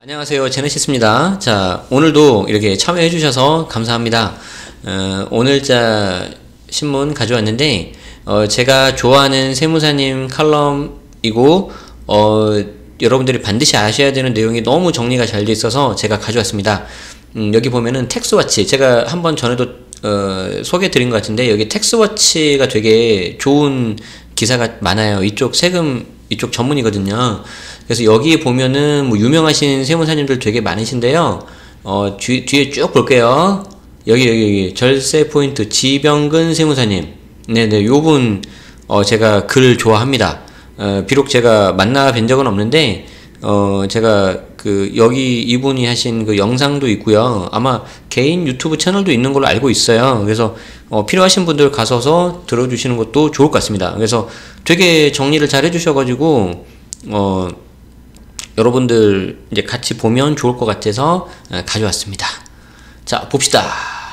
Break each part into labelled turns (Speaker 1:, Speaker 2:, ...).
Speaker 1: 안녕하세요, 제네시스입니다. 자, 오늘도 이렇게 참여해 주셔서 감사합니다. 오늘자 신문 가져왔는데 제가 좋아하는 세무사님 칼럼이고 여러분들이 반드시 아셔야 되는 내용이 너무 정리가 잘 돼 있어서 제가 가져왔습니다. 여기 보면은 텍스워치, 제가 한번 전에도 소개해 드린 것 같은데, 여기 텍스워치가 되게 좋은 기사가 많아요. 이쪽 세금 이쪽 전문이거든요. 그래서 여기 보면은 뭐 유명하신 세무사님들 되게 많으신데요. 뒤에 쭉 볼게요. 여기 절세 포인트 지병근 세무사님. 네네, 요분 제가 글 좋아합니다. 비록 제가 만나 뵌 적은 없는데 제가 여기 이분이 하신 그 영상도 있고요. 아마 개인 유튜브 채널도 있는 걸로 알고 있어요. 그래서 필요하신 분들 가셔서 들어주시는 것도 좋을 것 같습니다. 그래서 되게 정리를 잘 해주셔가지고 여러분들 이제 같이 보면 좋을 것 같아서 가져왔습니다. 자, 봅시다.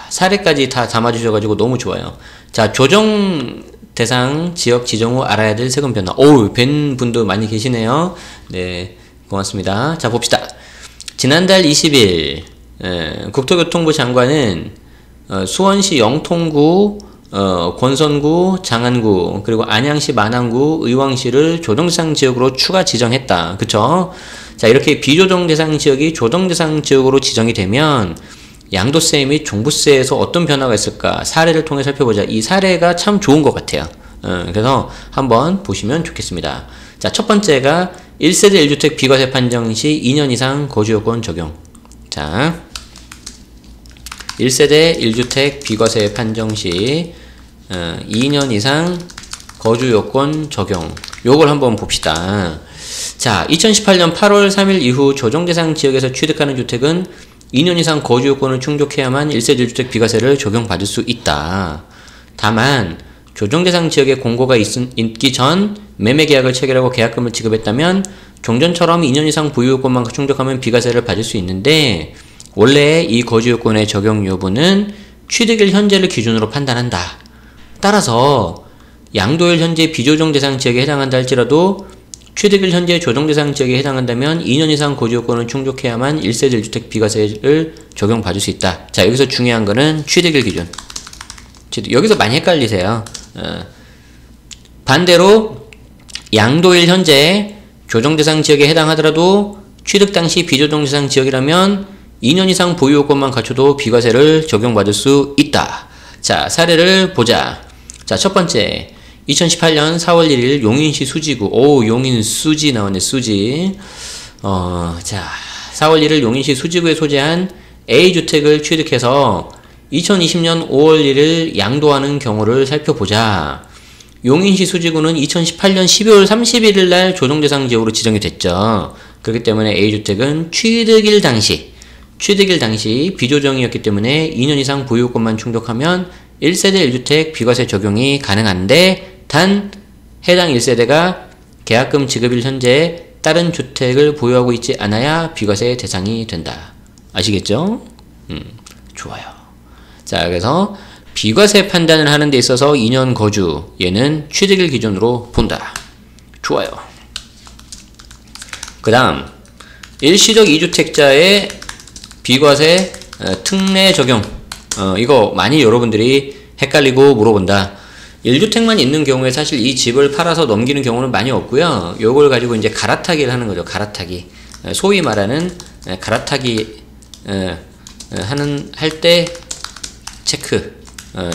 Speaker 1: 사례까지 다 담아주셔가지고 너무 좋아요. 자, 조정 대상 지역 지정 후 알아야 될 세금 변화. 뵌 분도 많이 계시네요. 네, 고맙습니다. 자, 봅시다. 지난달 20일 국토교통부 장관은 수원시 영통구, 권선구, 장안구, 그리고 안양시 만안구, 의왕시를 조정대상 지역으로 추가 지정했다. 그쵸? 자, 이렇게 비조정대상 지역이 조정대상 지역으로 지정이 되면 양도세 및 종부세에서 어떤 변화가 있을까? 사례를 통해 살펴보자. 이 사례가 참 좋은 것 같아요. 그래서 한번 보시면 좋겠습니다. 자, 첫 번째가 1세대 1주택 비과세 판정 시 2년 이상 거주요건 적용. 자, 1세대 1주택 비과세 판정 시 2년 이상 거주요건 적용. 요걸 한번 봅시다. 자, 2018년 8월 3일 이후 조정대상 지역에서 취득하는 주택은 2년 이상 거주요건을 충족해야만 1세대 1주택 비과세를 적용받을 수 있다. 다만 조정대상 지역에 공고가 있기 전 매매계약을 체결하고 계약금을 지급했다면 종전처럼 2년 이상 보유요건만 충족하면 비과세를 받을 수 있는데, 원래 이 거주요건의 적용 여부는 취득일 현재를 기준으로 판단한다. 따라서 양도일 현재 비조정대상 지역에 해당한다 할지라도 취득일 현재 조정대상 지역에 해당한다면 2년 이상 거주요건을 충족해야만 1세대 1주택 비과세를 적용받을 수 있다. 자, 여기서 중요한 거는 취득일 기준. 여기서 많이 헷갈리세요. 반대로 양도일 현재 조정대상 지역에 해당하더라도 취득 당시 비조정대상 지역이라면 2년 이상 보유요건만 갖춰도 비과세를 적용받을 수 있다. 자, 사례를 보자. 자, 첫 번째 2018년 4월 1일 용인시 수지구. 용인 수지 나왔네. 수지. 자, 4월 1일 용인시 수지구에 소재한 A주택을 취득해서 2020년 5월 1일 양도하는 경우를 살펴보자. 용인시 수지구는 2018년 12월 31일 날 조정대상 지역으로 지정이 됐죠. 그렇기 때문에 A주택은 취득일 당시 비조정이었기 때문에 2년 이상 보유권만 충족하면 1세대 1주택 비과세 적용이 가능한데, 단 해당 1세대가 계약금 지급일 현재 다른 주택을 보유하고 있지 않아야 비과세 대상이 된다. 아시겠죠? 좋아요. 자, 그래서 비과세 판단을 하는 데 있어서 2년 거주, 얘는 취득일 기준으로 본다. 좋아요. 그 다음 일시적 2주택자의 비과세 특례 적용. 이거 많이 여러분들이 헷갈리고 물어본다. 1주택만 있는 경우에 사실 이 집을 팔아서 넘기는 경우는 많이 없고요. 요걸 가지고 이제 갈아타기를 하는 거죠. 갈아타기. 소위 말하는 갈아타기 할 때 체크.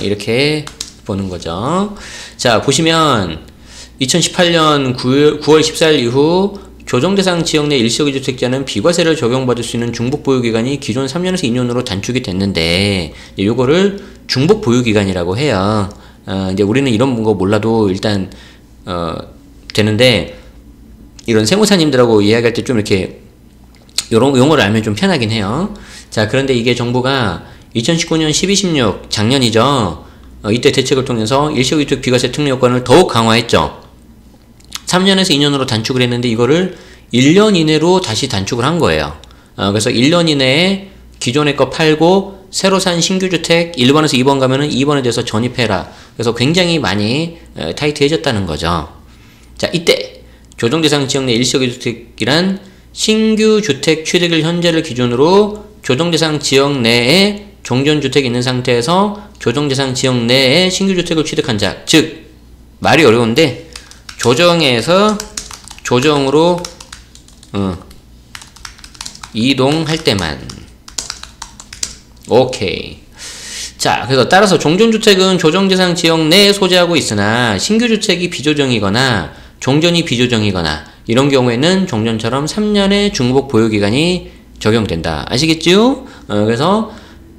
Speaker 1: 이렇게 보는 거죠. 자, 보시면 2018년 9월 14일 이후 조정대상 지역 내 일시적 2주택자는 비과세를 적용받을 수 있는 중복보유기간이 기존 3년에서 2년으로 단축이 됐는데, 요거를 중복보유기간이라고 해요. 이제 우리는 이런 거 몰라도 일단 되는데, 이런 세무사님들하고 이야기할 때 좀 이렇게 요런 용어를 알면 좀 편하긴 해요. 자, 그런데 이게 정부가 2019년 12.16 작년이죠. 이때 대책을 통해서 일시적 2주택 비과세 특례 요건을 더욱 강화했죠. 3년에서 2년으로 단축을 했는데 이거를 1년 이내로 다시 단축을 한 거예요. 그래서 1년 이내에 기존의 거 팔고 새로 산 신규 주택 1번에서 2번 가면은 2번에 대해서 전입해라. 그래서 굉장히 많이 타이트해졌다는 거죠. 자, 이때 조정대상 지역 내 일시적 2주택이란 신규 주택 취득일 현재를 기준으로 조정대상 지역 내에 종전주택이 있는 상태에서 조정대상 지역 내에 신규 주택을 취득한 자, 즉 말이 어려운데 조정에서 조정으로 이동할 때만. 오케이. 자, 그래서 따라서 종전주택은 조정대상 지역 내에 소재하고 있으나 신규주택이 비조정이거나 종전이 비조정이거나 이런 경우에는 종전처럼 3년의 중복 보유기간이 적용된다. 아시겠죠? 그래서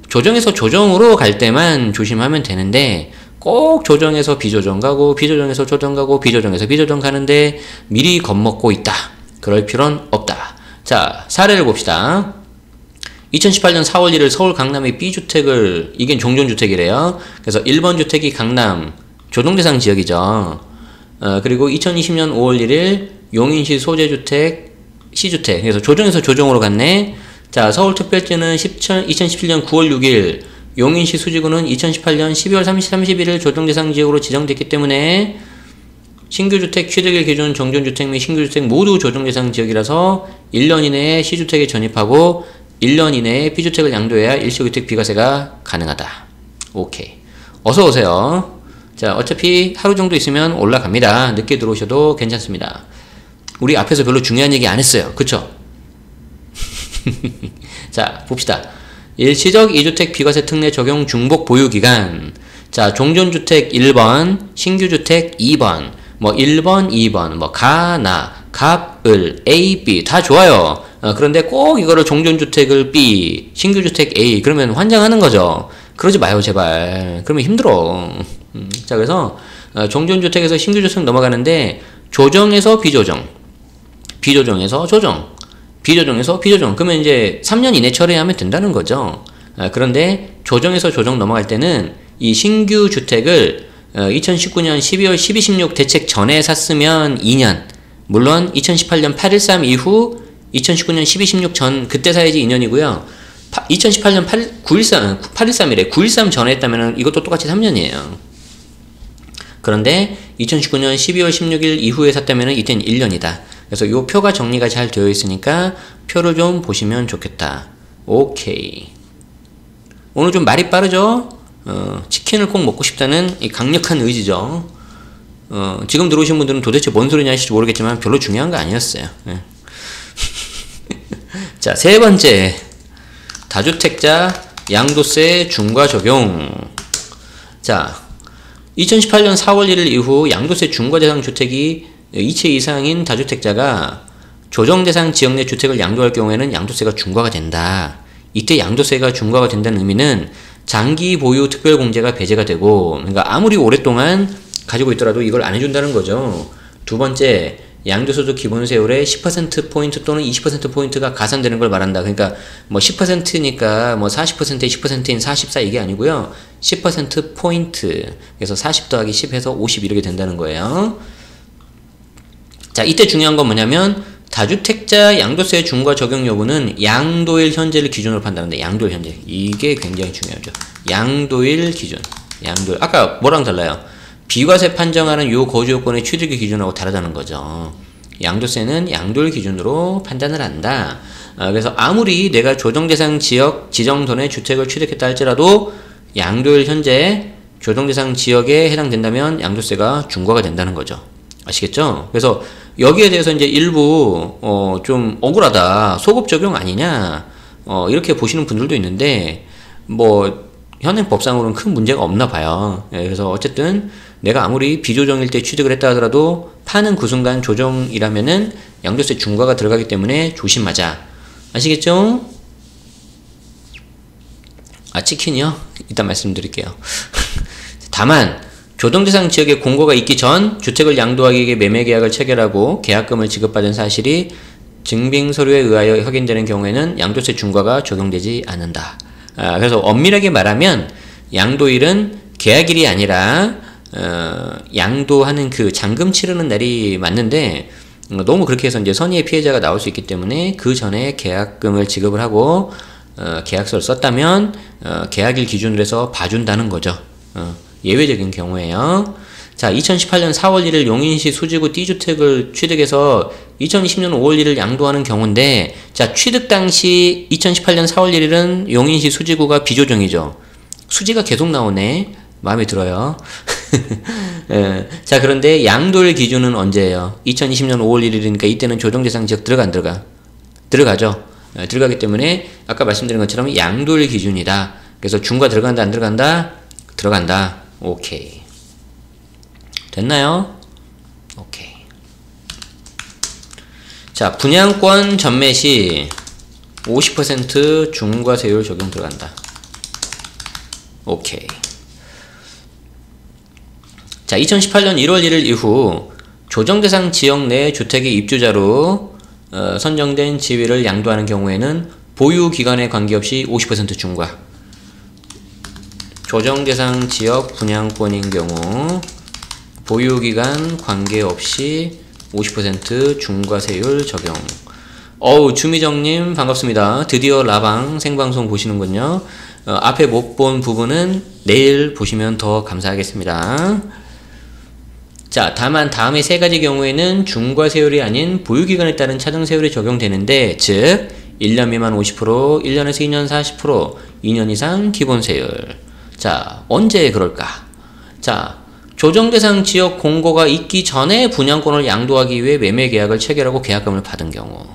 Speaker 1: 조정에서 조정으로 갈 때만 조심하면 되는데 꼭 조정에서 비조정 가고 비조정에서 조정 가고 비조정에서 비조정 가는데 미리 겁먹고 있다. 그럴 필요는 없다. 자, 사례를 봅시다. 2018년 4월 1일 서울 강남의 B주택을, 이게 종전주택이래요. 그래서 1번 주택이 강남 조정대상 지역이죠. 그리고 2020년 5월 1일 용인시 소재주택 C주택, 그래서 조정에서 조정으로 갔네. 자, 서울특별지는 2017년 9월 6일, 용인시 수지구는 2018년 12월 31일 조정대상 지역으로 지정됐기 때문에 신규주택 취득일 기준 종전주택 및 신규주택 모두 조정대상 지역이라서 1년 이내에 C주택에 전입하고 1년 이내에 B주택을 양도해야 일시주택 비과세가 가능하다. 오케이. 어서오세요. 자, 어차피 하루 정도 있으면 올라갑니다. 늦게 들어오셔도 괜찮습니다. 우리 앞에서 별로 중요한 얘기 안 했어요. 그쵸? 자, 봅시다. 일시적 2주택 비과세 특례 적용 중복 보유기간. 자, 종전주택 1번, 신규주택 2번, 뭐 1번, 2번, 뭐 가나, 갑을, A, B 다 좋아요. 그런데 꼭 이거를 종전주택을 B, 신규주택 A 그러면 환장하는 거죠. 그러지 마요 제발. 그러면 힘들어. 자, 그래서 종전주택에서 신규주택 넘어가는데 조정에서 비조정, 비조정에서 조정, 비조정에서 비조정, 그러면 이제 3년 이내 처리하면 된다는 거죠. 그런데 조정에서 조정 넘어갈 때는 이 신규 주택을 2019년 12월 12, 16 대책 전에 샀으면 2년, 물론 2018년 8.13 이후 2019년 12, 16 전 그때 사야지 2년이고요. 2018년 8.13이래. 9.13 전에 했다면 이것도 똑같이 3년이에요. 그런데 2019년 12월 16일 이후에 샀다면 이때는 1년이다. 그래서 이 표가 정리가 잘 되어 있으니까 표를 좀 보시면 좋겠다. 오케이. 오늘 좀 말이 빠르죠? 치킨을 꼭 먹고 싶다는 이 강력한 의지죠. 지금 들어오신 분들은 도대체 뭔 소리냐 하실지 모르겠지만 별로 중요한 거 아니었어요. 네. 자, 세 번째. 다주택자 양도세 중과 적용. 자, 2018년 4월 1일 이후 양도세 중과 대상 주택이 2채 이상인 다주택자가 조정대상 지역 내 주택을 양도할 경우에는 양도세가 중과가 된다. 이때 양도세가 중과가 된다는 의미는 장기 보유 특별공제가 배제가 되고, 그러니까 아무리 오랫동안 가지고 있더라도 이걸 안 해준다는 거죠. 두 번째, 양도소득 기본세율의 10%포인트 또는 20%포인트가 가산되는 걸 말한다. 그러니까 뭐 10%니까 뭐 40%에 10%인 44 이게 아니고요. 10%포인트. 그래서 40 더하기 10 해서 50 이렇게 된다는 거예요. 자, 이때 중요한 건 뭐냐면 다주택자 양도세 중과 적용 여부는 양도일 현재를 기준으로 판단하는데, 양도일 현재. 이게 굉장히 중요하죠. 양도일 기준. 양도일. 아까 뭐랑 달라요? 비과세 판정하는 요 거주요건의 취득의 기준하고 다르다는 거죠. 양도세는 양도일 기준으로 판단을 한다. 그래서 아무리 내가 조정대상 지역 지정돈의 주택을 취득했다 할지라도 양도일 현재 조정대상 지역에 해당된다면 양도세가 중과가 된다는 거죠. 아시겠죠? 그래서 여기에 대해서 이제 일부 좀 억울하다, 소급 적용 아니냐 이렇게 보시는 분들도 있는데 뭐 현행법상으로는 큰 문제가 없나 봐요. 그래서 어쨌든 내가 아무리 비조정일 때 취득을 했다 하더라도 파는 그 순간 조정이라면은 양도세 중과가 들어가기 때문에 조심하자. 아시겠죠? 아, 치킨이요? 이따 말씀드릴게요. 다만 조정대상 지역에 공고가 있기 전 주택을 양도하기 위해 매매계약을 체결하고 계약금을 지급받은 사실이 증빙서류에 의하여 확인되는 경우에는 양도세 중과가 적용되지 않는다. 그래서 엄밀하게 말하면 양도일은 계약일이 아니라 양도하는 그 잔금 치르는 날이 맞는데, 너무 그렇게 해서 이제 선의의 피해자가 나올 수 있기 때문에 그 전에 계약금을 지급을 하고 계약서를 썼다면 계약일 기준으로 해서 봐준다는 거죠. 예외적인 경우에요. 자, 2018년 4월 1일 용인시 수지구 D주택을 취득해서 2020년 5월 1일 양도하는 경우인데, 자, 취득 당시 2018년 4월 1일은 용인시 수지구가 비조정이죠. 수지가 계속 나오네. 마음에 들어요. 예. 자, 그런데 양도일 기준은 언제예요? 2020년 5월 1일이니까 이때는 조정대상 지역 들어가 안 들어가? 들어가죠. 예, 들어가기 때문에 아까 말씀드린 것처럼 양도일 기준이다. 그래서 중과 들어간다 안 들어간다? 들어간다. 오케이. 됐나요? 오케이. 자, 분양권 전매 시 50% 중과세율 적용 들어간다. 오케이. 자, 2018년 1월 1일 이후 조정대상 지역 내 주택의 입주자로 선정된 지위를 양도하는 경우에는 보유기간에 관계없이 50% 중과, 조정대상 지역 분양권인 경우 보유기간 관계없이 50% 중과세율 적용. 어우, 주미정님 반갑습니다. 드디어 라방 생방송 보시는군요. 앞에 못 본 부분은 내일 보시면 더 감사하겠습니다. 자, 다만 다음에 세 가지 경우에는 중과세율이 아닌 보유기간에 따른 차등세율이 적용되는데, 즉 1년 미만 50%, 1년에서 2년 40%, 2년 이상 기본세율. 자, 언제 그럴까? 자, 조정대상 지역 공고가 있기 전에 분양권을 양도하기 위해 매매계약을 체결하고 계약금을 받은 경우,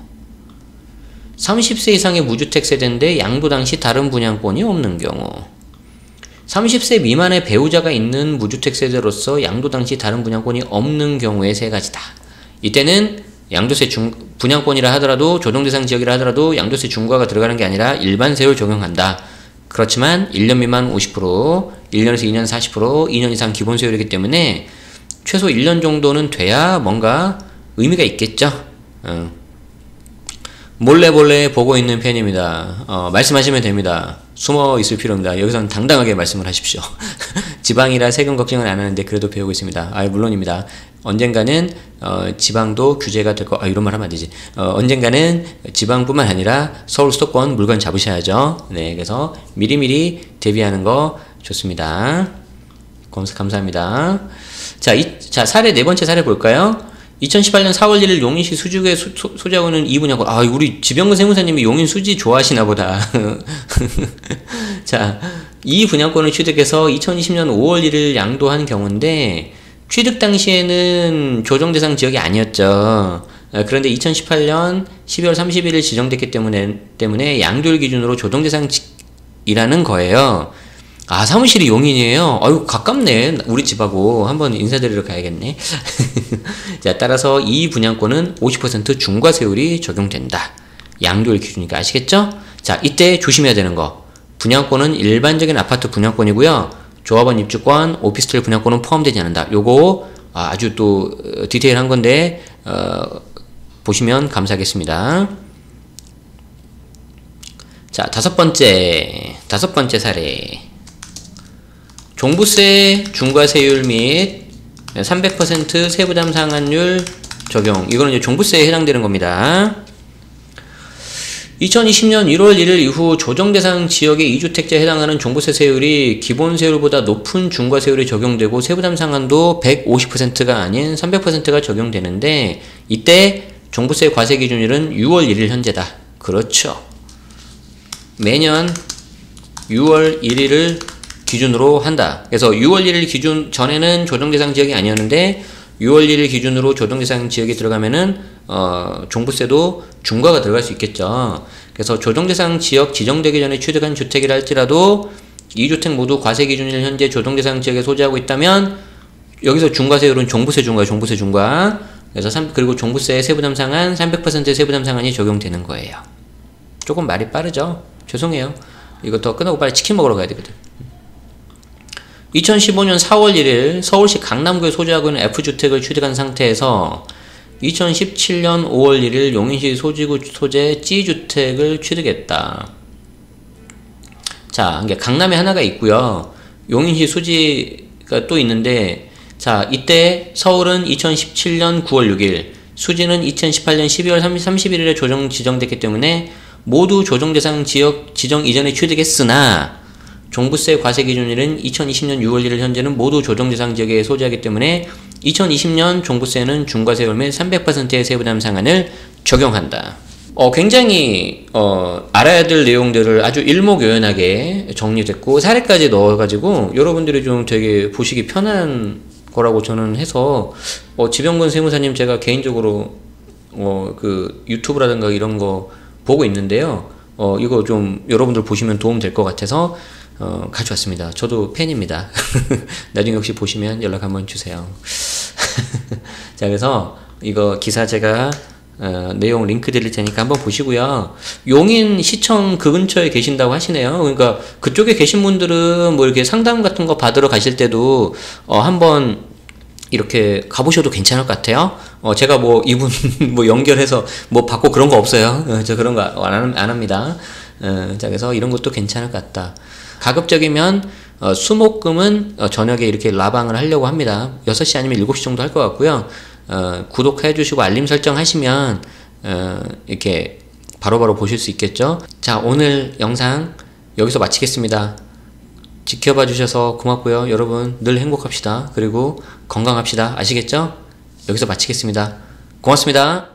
Speaker 1: 30세 이상의 무주택 세대인데 양도 당시 다른 분양권이 없는 경우, 30세 미만의 배우자가 있는 무주택 세대로서 양도 당시 다른 분양권이 없는 경우의 세 가지다. 이때는 양도세 분양권이라 하더라도, 조정대상 지역이라 하더라도 양도세 중과가 들어가는 게 아니라 일반 세율 적용한다. 그렇지만 1년 미만 50%, 1년에서 2년 40%, 2년 이상 기본세율이기 때문에 최소 1년 정도는 돼야 뭔가 의미가 있겠죠. 몰래 보고 있는 편입니다. 말씀하시면 됩니다. 숨어 있을 필요입니다. 여기서는 당당하게 말씀을 하십시오. 지방이라 세금 걱정은 안 하는데 그래도 배우고 있습니다. 물론입니다. 언젠가는 지방도 규제가 될 이런 말 하면 안 되지. 언젠가는 지방뿐만 아니라 서울 수도권 물건 잡으셔야죠. 네, 그래서 미리미리 대비하는 거 좋습니다. 감사합니다. 자, 사례 네 번째 사례 볼까요? 2018년 4월 1일 용인시 수지구에 소지하고 있는 이 분양권. 우리 지병근 세무사님이 용인 수지 좋아하시나 보다. 자, 이 분양권을 취득해서 2020년 5월 1일 양도한 경우인데, 취득 당시에는 조정대상 지역이 아니었죠. 그런데 2018년 12월 31일 지정됐기 때문에 양도일 기준으로 조정대상이라는 거예요. 사무실이 용인이에요. 가깝네. 우리 집하고 한번 인사드리러 가야겠네. 자, 따라서 이 분양권은 50% 중과세율이 적용된다. 양도일 기준이니까 아시겠죠? 자, 이때 조심해야 되는 거. 분양권은 일반적인 아파트 분양권이고요. 조합원 입주권, 오피스텔 분양권은 포함되지 않는다. 요거 아주 또 디테일한 건데 보시면 감사하겠습니다. 자, 다섯 번째 사례. 종부세 중과세율 및 300% 세부담 상한율 적용. 이거는 이제 종부세에 해당되는 겁니다. 2020년 1월 1일 이후 조정대상 지역의 2주택자에 해당하는 종부세 세율이 기본세율보다 높은 중과세율이 적용되고 세부담 상한도 150%가 아닌 300%가 적용되는데, 이때 종부세 과세 기준일은 6월 1일 현재다. 그렇죠. 매년 6월 1일을 기준으로 한다. 그래서 6월 1일 기준 전에는 조정대상 지역이 아니었는데 6월 1일 기준으로 조정대상 지역에 들어가면은 종부세도 중과가 들어갈 수 있겠죠. 그래서 조정대상 지역 지정되기 전에 취득한 주택이라 할지라도 2주택 모두 과세 기준일 현재 조정대상 지역에 소지하고 있다면 여기서 중과세율은 종부세 중과. 그래서 그리고 종부세 세부담 상한 300%의 세부담 상한이 적용되는 거예요. 조금 말이 빠르죠? 죄송해요. 이거 더 끝나고 빨리 치킨 먹으러 가야 되거든. 2015년 4월 1일 서울시 강남구에 소지하고 있는 F주택을 취득한 상태에서 2017년 5월 1일 용인시 소지구 소재 G주택을 취득했다. 자, 이게 강남에 하나가 있고요. 용인시 수지가 또 있는데, 자, 이때 서울은 2017년 9월 6일, 수지는 2018년 12월 31일에 지정됐기 때문에 모두 조정대상 지역 지정 이전에 취득했으나 종부세 과세 기준일은 2020년 6월 1일 현재는 모두 조정대상 지역에 소지하기 때문에 2020년 종부세는 중과세 율 및 300%의 세부담 상한을 적용한다. 굉장히 알아야 될 내용들을 아주 일목요연하게 정리됐고 사례까지 넣어가지고 여러분들이 좀 되게 보시기 편한 거라고 저는 해서 지병근 세무사님 제가 개인적으로 그 유튜브라든가 이런 거 보고 있는데요. 이거 좀 여러분들 보시면 도움 될 것 같아서 가져왔습니다. 저도 팬입니다. 나중에 혹시 보시면 연락 한번 주세요. 자, 그래서 이거 기사 제가 내용 링크 드릴 테니까 한번 보시고요. 용인 시청 그 근처에 계신다고 하시네요. 그러니까 그쪽에 계신 분들은 뭐 이렇게 상담 같은 거 받으러 가실 때도 한번 이렇게 가보셔도 괜찮을 것 같아요. 제가 뭐 이분 뭐 연결해서 뭐 받고 그런 거 없어요. 저 그런 거 안 합니다. 자, 그래서 이런 것도 괜찮을 것 같다. 가급적이면 수목금은 저녁에 이렇게 라방을 하려고 합니다. 6시 아니면 7시 정도 할 것 같고요. 구독해 주시고 알림 설정 하시면 이렇게 바로바로 보실 수 있겠죠. 자, 오늘 영상 여기서 마치겠습니다. 지켜봐 주셔서 고맙고요. 여러분 늘 행복합시다. 그리고 건강합시다. 아시겠죠? 여기서 마치겠습니다. 고맙습니다.